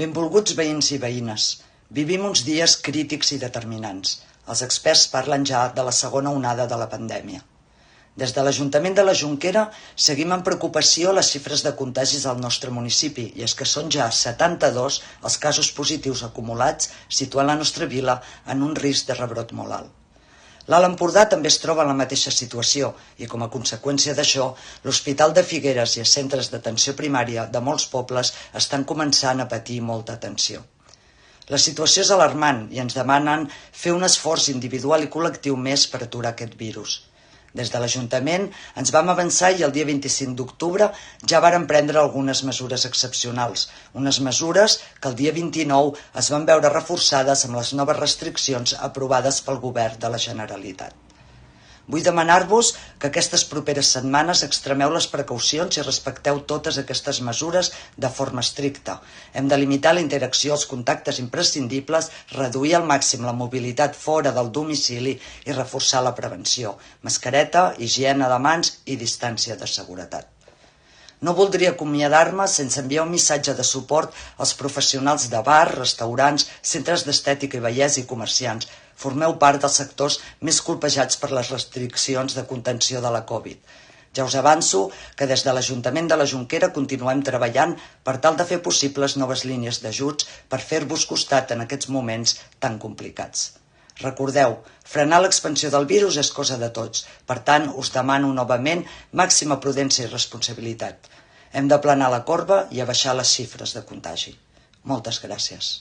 Benvolguts veïns i veïnes, vivim uns dies crítics i determinants. Els experts parlen ja de la segona onada de la pandèmia. Des de l'Ajuntament de la Jonquera seguim amb preocupació les xifres de contagis al nostre municipi, i és que són ja 72 els casos positius acumulats, situant la nostra vila en un risc de rebrot molt alt. L'Alt Empordà també es troba en la mateixa situació i, com a conseqüència d'això, l'Hospital de Figueres i els centres d'atenció primària de molts pobles estan començant a patir molta tensió. La situació és alarmant i ens demanen fer un esforç individual i col·lectiu més per aturar aquest virus. Des de l'Ajuntament ens vam avançar i el dia 25 d'octubre ja vàrem prendre algunes mesures excepcionals, unes mesures que el dia 29 es van veure reforçades amb les noves restriccions aprovades pel Govern de la Generalitat. Vull demanar-vos que aquestes properes setmanes extremeu les precaucions i respecteu totes aquestes mesures de forma estricta. Hem de limitar la interacció, els contactes imprescindibles, reduir al màxim la mobilitat fora del domicili i reforçar la prevenció, mascareta, higiene de mans i distància de seguretat. No voldria acomiadar-me sense enviar un missatge de suport als professionals de bars, restaurants, centres d'estètica i bellesa i comerciants. Formeu part dels sectors més colpejats per les restriccions de contenció de la Covid. Ja us avanço que des de l'Ajuntament de la Jonquera continuem treballant per tal de fer possibles noves línies d'ajuts per fer-vos costat en aquests moments tan complicats. Recordeu, frenar l'expansió del virus és cosa de tots. Per tant, us demano novament màxima prudència i responsabilitat. Hem d'aplanar la corba i abaixar les xifres de contagi. Moltes gràcies.